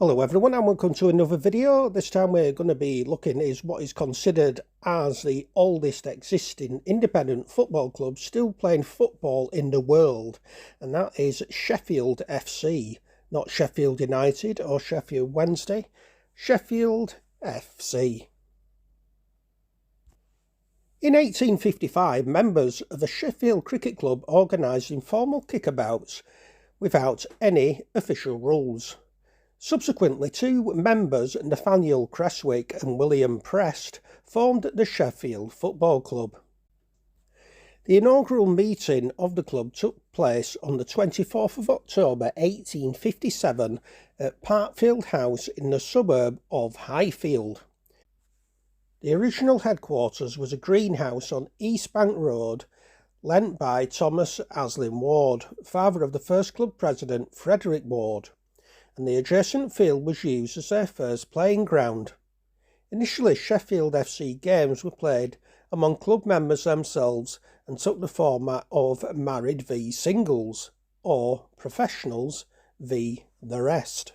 Hello everyone and welcome to another video. This time we're going to be looking at what is considered as the oldest existing independent football club still playing football in the world, and that is Sheffield FC, not Sheffield United or Sheffield Wednesday, Sheffield FC. In 1855, members of the Sheffield Cricket Club organised informal kickabouts without any official rules. Subsequently, two members, Nathaniel Creswick and William Prest, formed the Sheffield Football Club. The inaugural meeting of the club took place on the 24th of October 1857 at Parkfield House in the suburb of Highfield. The original headquarters was a greenhouse on East Bank Road, lent by Thomas Aslin Ward, father of the first club president Frederick Ward, and the adjacent field was used as their first playing ground. Initially, Sheffield FC games were played among club members themselves and took the format of married v singles, or professionals v the rest.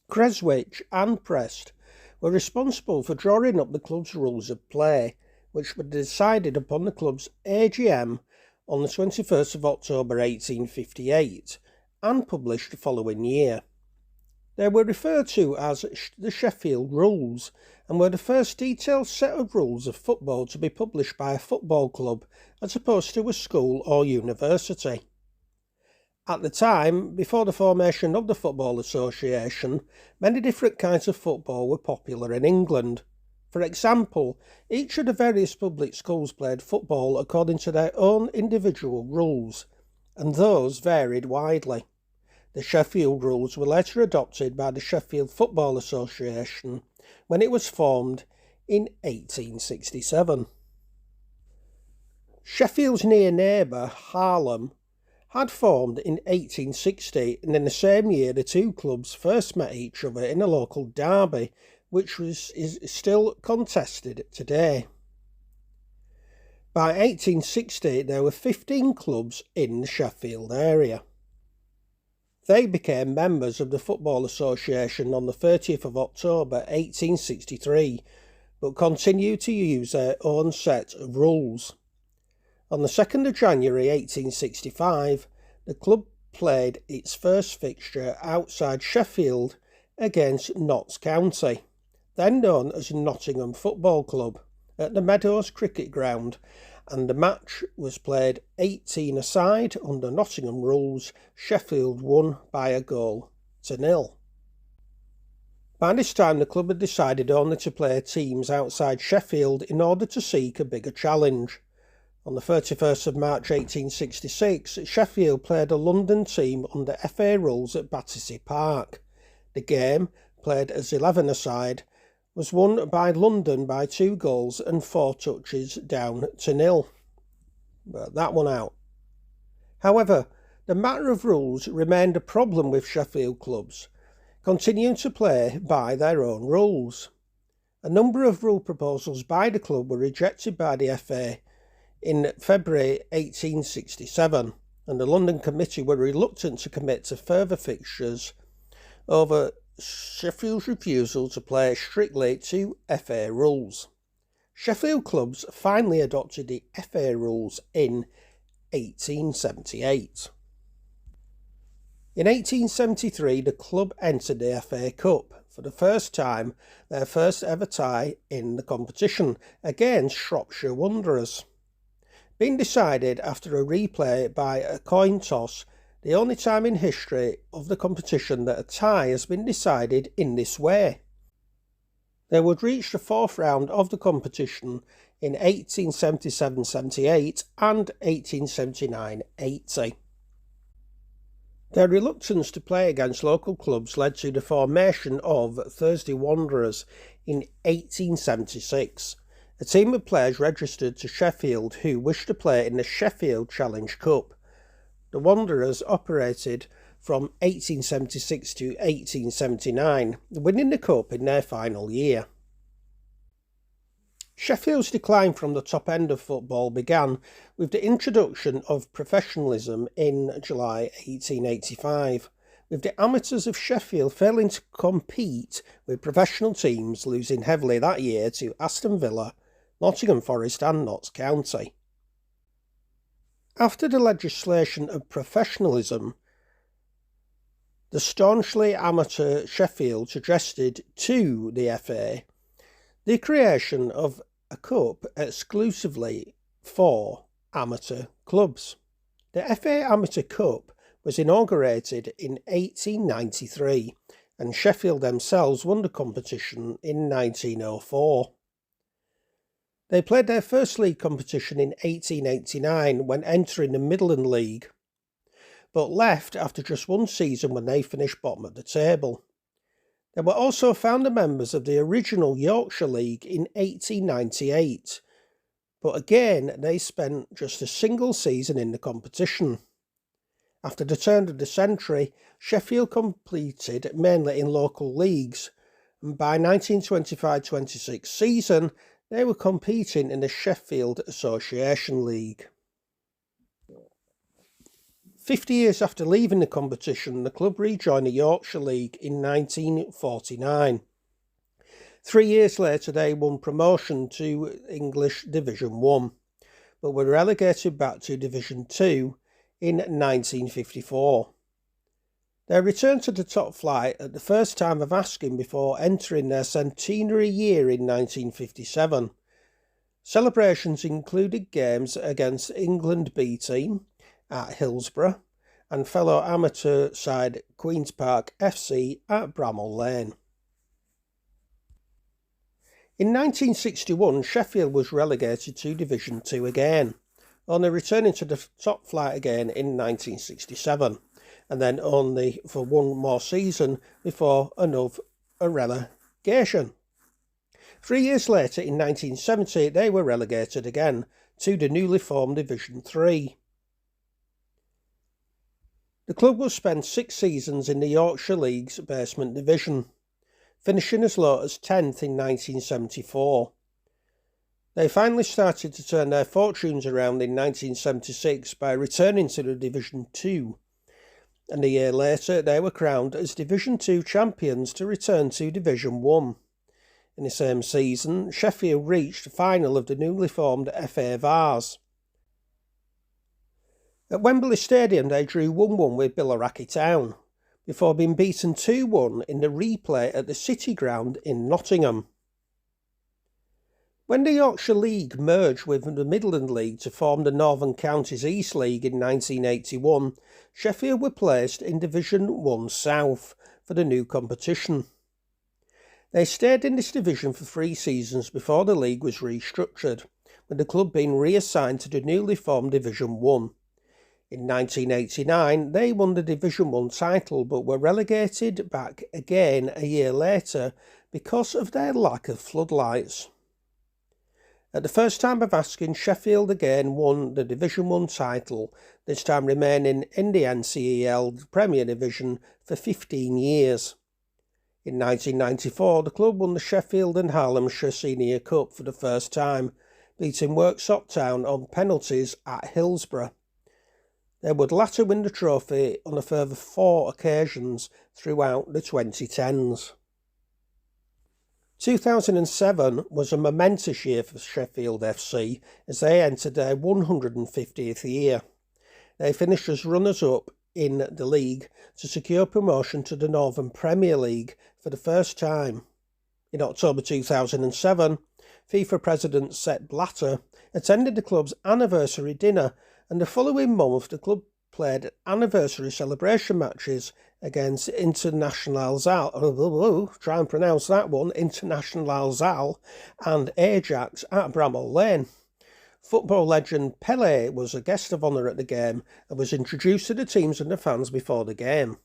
Creswick and Prest were responsible for drawing up the club's rules of play, which were decided upon the club's AGM on the 21st of October 1858, and published the following year. They were referred to as the Sheffield Rules, and were the first detailed set of rules of football to be published by a football club as opposed to a school or university. At the time, before the formation of the Football Association, many different kinds of football were popular in England. For example, each of the various public schools played football according to their own individual rules, and those varied widely. The Sheffield Rules were later adopted by the Sheffield Football Association when it was formed in 1867. Sheffield's near neighbour, Harlem, had formed in 1860, and in the same year the two clubs first met each other in a local derby, which is still contested today. By 1860 there were 15 clubs in the Sheffield area. They became members of the Football Association on the 30th of October 1863, but continued to use their own set of rules. On the 2nd of January 1865, the club played its first fixture outside Sheffield against Notts County, then known as Nottingham Football Club, at the Meadows Cricket Ground, and the match was played 18-a-side under Nottingham rules. Sheffield won by a goal to nil. By this time the club had decided only to play teams outside Sheffield in order to seek a bigger challenge. On the 31st of March 1866, Sheffield played a London team under FA rules at Battersea Park. The game, played as 11-a-side, was won by London by 2 goals and 4 touches down to nil. But that one out. However, the matter of rules remained a problem with Sheffield clubs, continuing to play by their own rules. A number of rule proposals by the club were rejected by the FA in February 1867, and the London Committee were reluctant to commit to further fixtures over Sheffield's refusal to play strictly to FA rules. Sheffield clubs finally adopted the FA rules in 1878. In 1873, the club entered the FA Cup, for the first time their first ever tie in the competition, against Shropshire Wanderers, being decided after a replay by a coin toss, the only time in history of the competition that a tie has been decided in this way. They would reach the 4th round of the competition in 1877-78 and 1879-80. Their reluctance to play against local clubs led to the formation of Thursday Wanderers in 1876, a team of players registered to Sheffield who wished to play in the Sheffield Challenge Cup. The Wanderers operated from 1876 to 1879, winning the cup in their final year. Sheffield's decline from the top end of football began with the introduction of professionalism in July 1885, with the amateurs of Sheffield failing to compete with professional teams, losing heavily that year to Aston Villa, Nottingham Forest and Notts County. After the legislation of professionalism, the staunchly amateur Sheffield suggested to the FA the creation of a cup exclusively for amateur clubs. The FA Amateur Cup was inaugurated in 1893 and Sheffield themselves won the competition in 1904. They played their first league competition in 1889 when entering the Midland League, but left after just one season when they finished bottom of the table. They were also founder members of the original Yorkshire League in 1898, but again they spent just a single season in the competition. After the turn of the century, Sheffield competed mainly in local leagues, and by 1925-26 season they were competing in the Sheffield Association League. 50 years after leaving the competition, the club rejoined the Yorkshire League in 1949. 3 years later they won promotion to English Division 1, but were relegated back to Division 2 in 1954. They returned to the top flight at the first time of asking before entering their centenary year in 1957. Celebrations included games against England B team at Hillsborough and fellow amateur side Queen's Park FC at Bramall Lane. In 1961, Sheffield was relegated to Division 2 again, only returning to the top flight again in 1967, and then only for one more season before another relegation. 3 years later, in 1970, they were relegated again to the newly formed Division 3. The club will spend 6 seasons in the Yorkshire League's basement division, finishing as low as 10th in 1974. They finally started to turn their fortunes around in 1976 by returning to the Division 2, and a year later they were crowned as Division 2 champions to return to Division 1. In the same season, Sheffield reached the final of the newly formed FA Vars. At Wembley Stadium they drew 1-1 with Billericay Town, before being beaten 2-1 in the replay at the City Ground in Nottingham. When the Yorkshire League merged with the Midland League to form the Northern Counties East League in 1981, Sheffield were placed in Division 1 South for the new competition. They stayed in this division for 3 seasons before the league was restructured, with the club being reassigned to the newly formed Division 1. In 1989, they won the Division 1 title but were relegated back again a year later because of their lack of floodlights. At the first time of asking, Sheffield again won the Division 1 title, this time remaining in the NCEL Premier Division for 15 years. In 1994, the club won the Sheffield and Harlemshire Senior Cup for the first time, beating Worksop Town on penalties at Hillsborough. They would later win the trophy on a further 4 occasions throughout the 2010s. 2007 was a momentous year for Sheffield FC as they entered their 150th year. They finished as runners-up in the league to secure promotion to the Northern Premier League for the first time. In October 2007, FIFA President Sepp Blatter attended the club's anniversary dinner, and the following month the club played anniversary celebration matches against International Zal and Ajax at Bramall Lane. Football legend Pelé was a guest of honour at the game and was introduced to the teams and the fans before the game.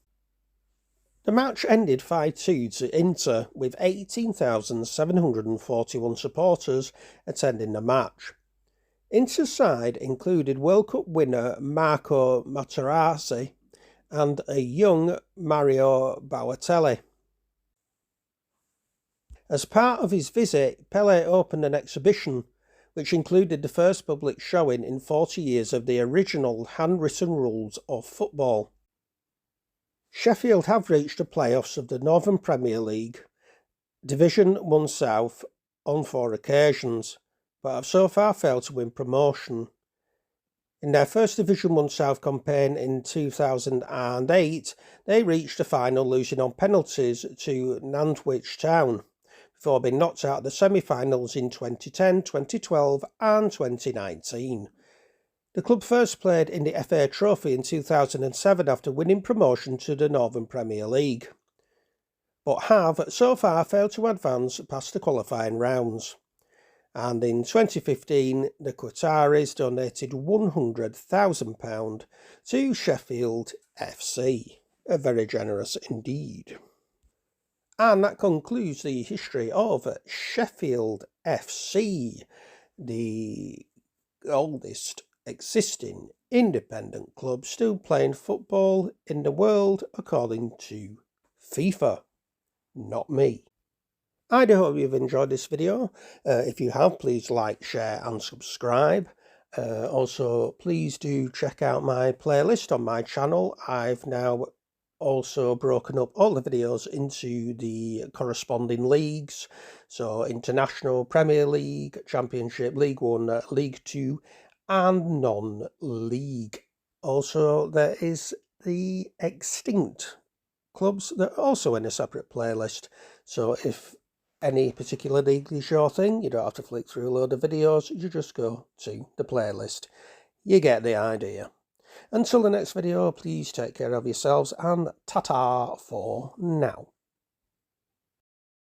The match ended 5-2 to Inter, with 18,741 supporters attending the match. Inter's side included World Cup winner Marco Materazzi and a young Mario Balotelli. As part of his visit, Pelé opened an exhibition which included the first public showing in 40 years of the original handwritten rules of football. Sheffield have reached the playoffs of the Northern Premier League, Division 1 South, on 4 occasions, but have so far failed to win promotion. In their first Division 1 South campaign in 2008, they reached the final, losing on penalties to Nantwich Town, before being knocked out of the semi-finals in 2010, 2012 and 2019. The club first played in the FA Trophy in 2007 after winning promotion to the Northern Premier League, but have so far failed to advance past the qualifying rounds. And in 2015, the Qataris donated £100,000 to Sheffield FC. Very generous indeed. And that concludes the history of Sheffield FC, the oldest existing independent club still playing football in the world according to FIFA, not me. I do hope you've enjoyed this video. If you have, please like, share and subscribe. Also, please do check out my playlist on my channel. I've now also broken up all the videos into the corresponding leagues. So International, Premier League, Championship, League 1, League 2 and non-league. Also, there is the extinct clubs that are also in a separate playlist. So if any particular league is your thing, you don't have to flick through a load of videos, you just go to the playlist. You get the idea. Until the next video, please take care of yourselves and ta-ta for now.